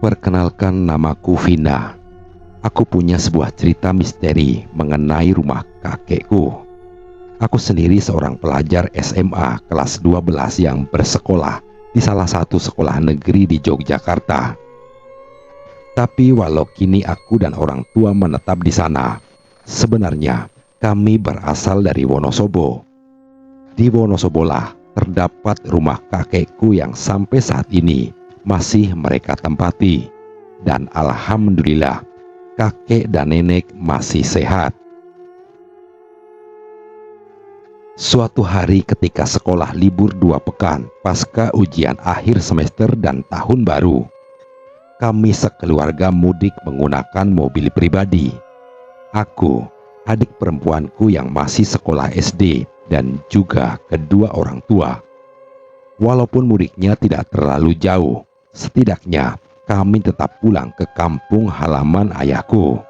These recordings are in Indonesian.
Perkenalkan, namaku Vina. Aku punya sebuah cerita misteri mengenai rumah kakekku. Aku sendiri seorang pelajar SMA kelas 12 yang bersekolah di salah satu sekolah negeri di Yogyakarta. Tapi walau kini aku dan orang tua menetap di sana, sebenarnya kami berasal dari Wonosobo. Di Wonosobolah terdapat rumah kakekku yang sampai saat ini masih mereka tempati, dan alhamdulillah kakek dan nenek masih sehat. Suatu hari ketika sekolah libur 2 pekan pasca ujian akhir semester dan tahun baru, kami sekeluarga mudik menggunakan mobil pribadi. Aku, adik perempuanku yang masih sekolah SD, dan juga kedua orang tua. Walaupun mudiknya tidak terlalu jauh, setidaknya kami tetap pulang ke kampung halaman ayahku.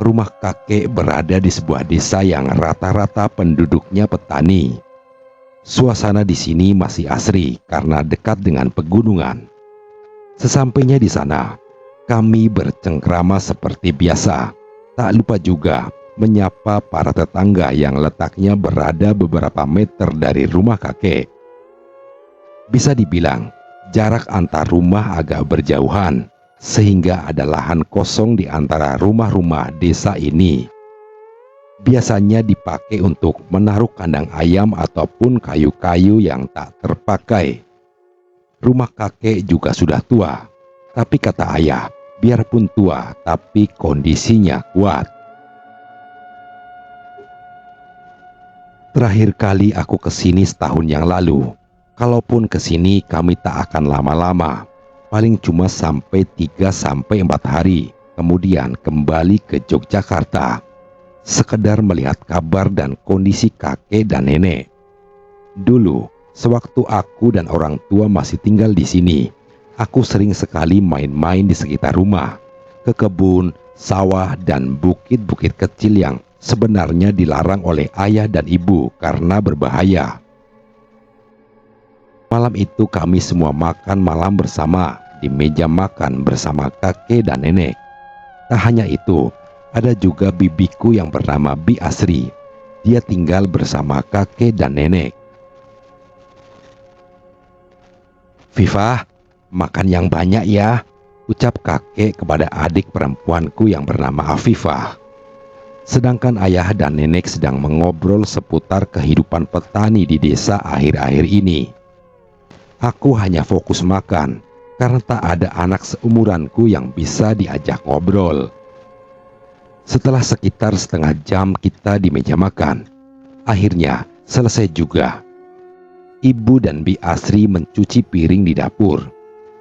Rumah kakek berada di sebuah desa yang rata-rata penduduknya petani. Suasana di sini masih asri karena dekat dengan pegunungan. Sesampainya di sana, kami bercengkrama seperti biasa. Tak lupa juga menyapa para tetangga yang letaknya berada beberapa meter dari rumah kakek. Bisa dibilang, jarak antar rumah agak berjauhan, sehingga ada lahan kosong di antara rumah-rumah desa ini. Biasanya dipakai untuk menaruh kandang ayam ataupun kayu-kayu yang tak terpakai. Rumah kakek juga sudah tua, tapi kata ayah, biarpun tua, tapi kondisinya kuat. Terakhir kali aku kesini setahun yang lalu. Kalaupun kesini kami tak akan lama-lama, paling cuma sampai 3-4 hari, kemudian kembali ke Yogyakarta, sekedar melihat kabar dan kondisi kakek dan nenek. Dulu, sewaktu aku dan orang tua masih tinggal di sini, aku sering sekali main-main di sekitar rumah, ke kebun, sawah, dan bukit-bukit kecil yang sebenarnya dilarang oleh ayah dan ibu karena berbahaya. Malam itu kami semua makan malam bersama di meja makan bersama kakek dan nenek. Tak hanya itu, ada juga bibiku yang bernama Bi Asri. Dia tinggal bersama kakek dan nenek. "Viva, makan yang banyak ya," ucap kakek kepada adik perempuanku yang bernama Afifah. Sedangkan ayah dan nenek sedang mengobrol seputar kehidupan petani di desa akhir-akhir ini. Aku hanya fokus makan karena tak ada anak seumuranku yang bisa diajak ngobrol. Setelah sekitar setengah jam kita di meja makan, akhirnya selesai juga. Ibu dan Bi Asri mencuci piring di dapur.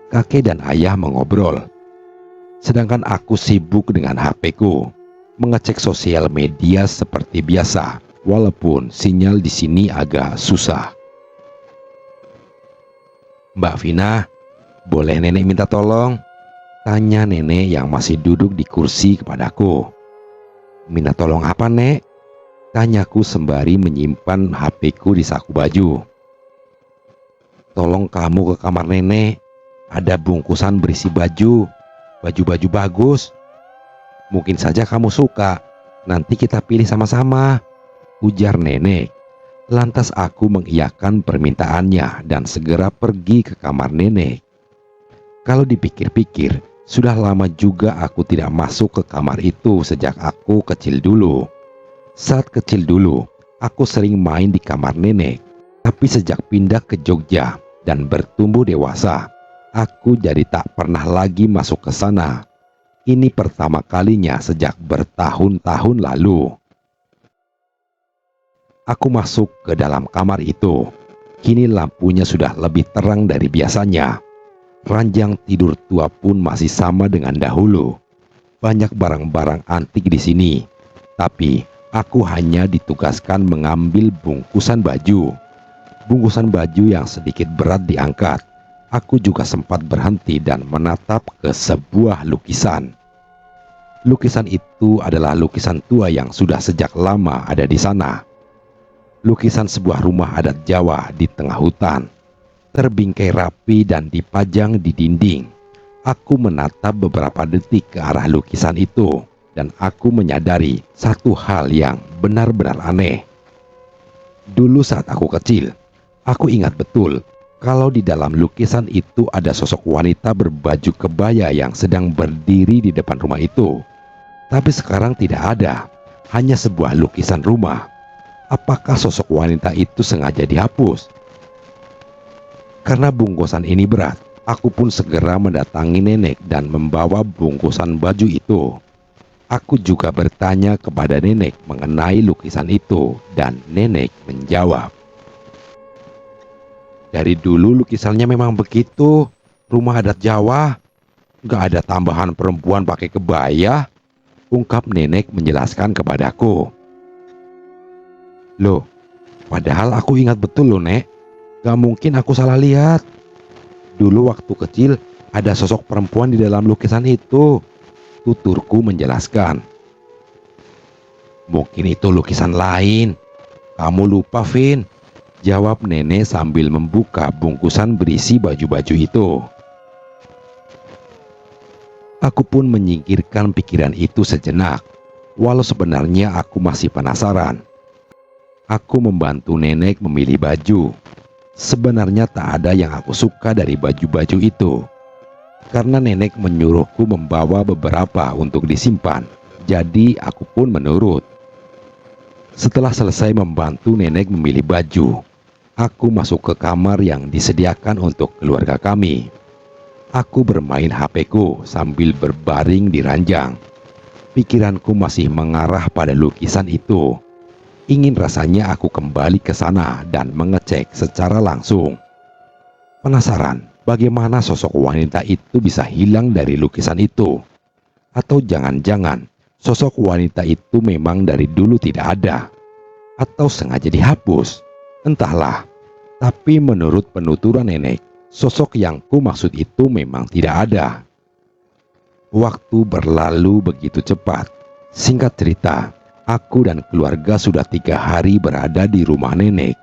Kakek dan ayah mengobrol. Sedangkan aku sibuk dengan HP-ku, mengecek sosial media seperti biasa, walaupun sinyal di sini agak susah. "Mbak Vina, boleh nenek minta tolong?" tanya nenek yang masih duduk di kursi kepadaku. "Minta tolong apa, Nek?" tanyaku sembari menyimpan HP-ku di saku baju. "Tolong kamu ke kamar nenek. Ada bungkusan berisi baju-baju bagus. Mungkin saja kamu suka. Nanti kita pilih sama-sama," ujar nenek. Lantas aku mengiyakan permintaannya dan segera pergi ke kamar nenek. Kalau dipikir-pikir, sudah lama juga aku tidak masuk ke kamar itu sejak aku kecil dulu. Saat kecil dulu, aku sering main di kamar nenek. Tapi sejak pindah ke Jogja dan bertumbuh dewasa, aku jadi tak pernah lagi masuk ke sana. Ini pertama kalinya sejak bertahun-tahun lalu. Aku masuk ke dalam kamar itu. Kini lampunya sudah lebih terang dari biasanya. Ranjang tidur tua pun masih sama dengan dahulu. Banyak barang-barang antik di sini. Tapi aku hanya ditugaskan mengambil bungkusan baju. Bungkusan baju yang sedikit berat diangkat. Aku juga sempat berhenti dan menatap ke sebuah lukisan. Lukisan itu adalah lukisan tua yang sudah sejak lama ada di sana. Lukisan sebuah rumah adat Jawa di tengah hutan. terbingkai rapi dan dipajang di dinding. Aku menatap beberapa detik ke arah lukisan itu, dan aku menyadari satu hal yang benar-benar aneh. Dulu saat aku kecil, aku ingat betul kalau di dalam lukisan itu ada sosok wanita berbaju kebaya yang sedang berdiri di depan rumah itu. Tapi sekarang tidak ada, hanya sebuah lukisan rumah. Apakah sosok wanita itu sengaja dihapus? Karena bungkusan ini berat, aku pun segera mendatangi nenek dan membawa bungkusan baju itu. Aku juga bertanya kepada nenek mengenai lukisan itu, dan nenek menjawab, "Dari dulu lukisannya memang begitu, rumah adat Jawa. Gak ada tambahan perempuan pakai kebaya," ungkap nenek menjelaskan kepadaku. "Loh, padahal aku ingat betul loh, Nek. Gak mungkin aku salah lihat. Dulu waktu kecil ada sosok perempuan di dalam lukisan itu," tuturku menjelaskan. "Mungkin itu lukisan lain. Kamu lupa, Vin," jawab nenek sambil membuka bungkusan berisi baju-baju itu. Aku pun menyingkirkan pikiran itu sejenak, walau sebenarnya aku masih penasaran. Aku membantu nenek memilih baju. Sebenarnya tak ada yang aku suka dari baju-baju itu, karena nenek menyuruhku membawa beberapa untuk disimpan, jadi aku pun menurut. Setelah selesai membantu nenek memilih baju, aku masuk ke kamar yang disediakan untuk keluarga kami. Aku bermain HP-ku sambil berbaring di ranjang. Pikiranku masih mengarah pada lukisan itu. Ingin rasanya aku kembali ke sana dan mengecek secara langsung. Penasaran bagaimana sosok wanita itu bisa hilang dari lukisan itu. Atau jangan-jangan sosok wanita itu memang dari dulu tidak ada, atau sengaja dihapus. Entahlah. Tapi menurut penuturan nenek, sosok yang ku maksud itu memang tidak ada. Waktu berlalu begitu cepat. Singkat cerita, aku dan keluarga sudah 3 hari berada di rumah nenek.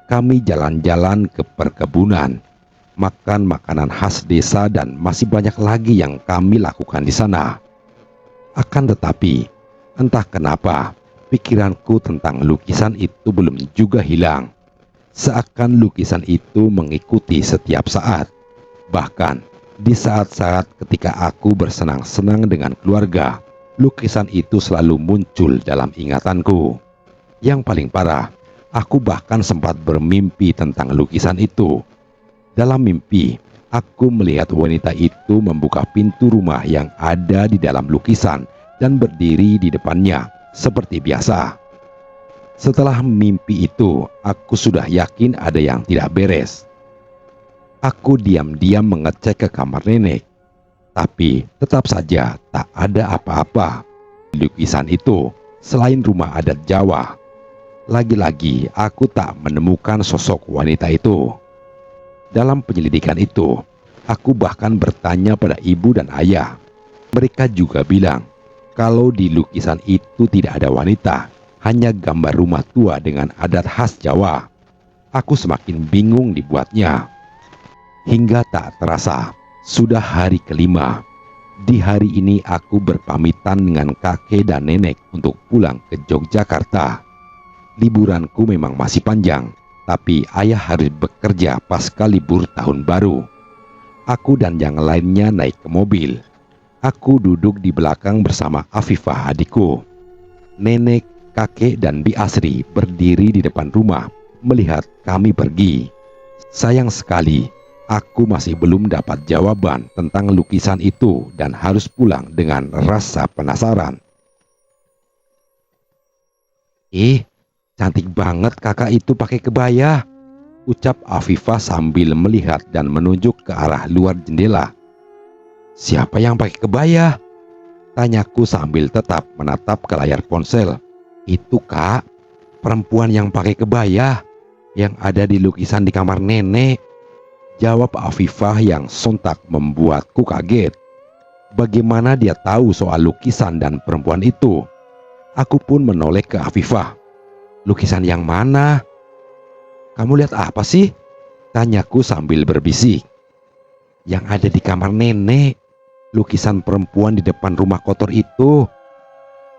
Kami jalan-jalan ke perkebunan, makan makanan khas desa, dan masih banyak lagi yang kami lakukan di sana. Akan tetapi, entah kenapa, pikiranku tentang lukisan itu belum juga hilang. Seakan lukisan itu mengikuti setiap saat. Bahkan, di saat-saat ketika aku bersenang-senang dengan keluarga, lukisan itu selalu muncul dalam ingatanku. Yang paling parah, aku bahkan sempat bermimpi tentang lukisan itu. Dalam mimpi, aku melihat wanita itu membuka pintu rumah yang ada di dalam lukisan dan berdiri di depannya seperti biasa. Setelah mimpi itu, aku sudah yakin ada yang tidak beres. Aku diam-diam mengecek ke kamar nenek, tapi tetap saja tak ada apa-apa di lukisan itu selain rumah adat Jawa. Lagi-lagi aku tak menemukan sosok wanita itu. Dalam penyelidikan itu, aku bahkan bertanya pada ibu dan ayah. Mereka juga bilang kalau di lukisan itu tidak ada wanita, hanya gambar rumah tua dengan adat khas Jawa. Aku semakin bingung dibuatnya. Hingga tak terasa, sudah hari kelima. Di hari ini aku berpamitan dengan kakek dan nenek untuk pulang ke Yogyakarta. Liburanku memang masih panjang, tapi ayah harus bekerja pasca libur tahun baru. Aku dan yang lainnya naik ke mobil. Aku duduk di belakang bersama Afifah adikku. Nenek, kakek, dan Bi Asri berdiri di depan rumah melihat kami pergi. Sayang sekali, aku masih belum dapat jawaban tentang lukisan itu dan harus pulang dengan rasa penasaran. Cantik banget kakak itu pakai kebaya, ucap Afifah sambil melihat dan menunjuk ke arah luar jendela. Siapa yang pakai kebaya? Tanyaku sambil tetap menatap ke layar ponsel. Itu kak, perempuan yang pakai kebaya yang ada di lukisan di kamar nenek, jawab Afifah yang sontak membuatku kaget. Bagaimana dia tahu soal lukisan dan perempuan itu? Aku pun menoleh ke Afifah. Lukisan yang mana? Kamu lihat apa sih? Tanyaku sambil berbisik. Yang ada di kamar nenek, lukisan perempuan di depan rumah kotor itu,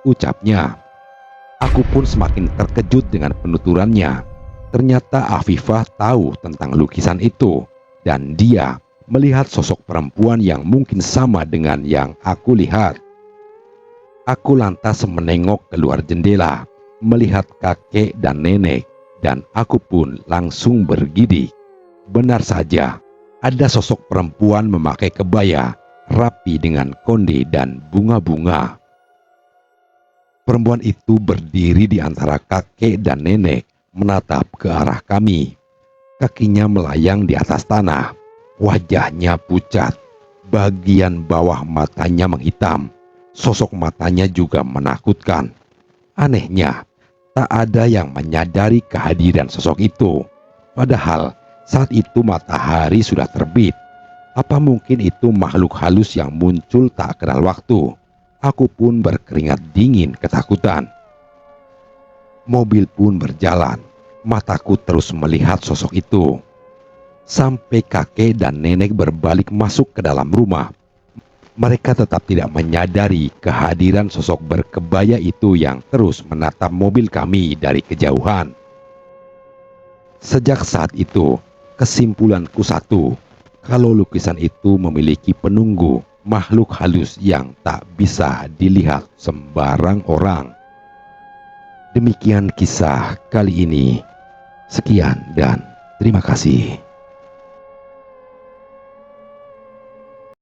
ucapnya. Aku pun semakin terkejut dengan penuturannya. Ternyata Afifah tahu tentang lukisan itu, dan dia melihat sosok perempuan yang mungkin sama dengan yang aku lihat. Aku lantas menengok keluar jendela, melihat kakek dan nenek, dan aku pun langsung bergidik. Benar saja, ada sosok perempuan memakai kebaya, rapi dengan konde dan bunga-bunga. Perempuan itu berdiri di antara kakek dan nenek, menatap ke arah kami. Kakinya melayang di atas tanah, wajahnya pucat, bagian bawah matanya menghitam, sosok matanya juga menakutkan. Anehnya, tak ada yang menyadari kehadiran sosok itu. Padahal saat itu matahari sudah terbit. Apa mungkin itu makhluk halus yang muncul tak kenal waktu? Aku pun berkeringat dingin ketakutan. Mobil pun berjalan. Mataku terus melihat sosok itu. Sampai kakek dan nenek berbalik masuk ke dalam rumah. Mereka tetap tidak menyadari kehadiran sosok berkebaya itu yang terus menatap mobil kami dari kejauhan. Sejak saat itu, kesimpulanku satu, kalau lukisan itu memiliki penunggu, makhluk halus yang tak bisa dilihat sembarang orang. Demikian kisah kali ini. Sekian dan terima kasih.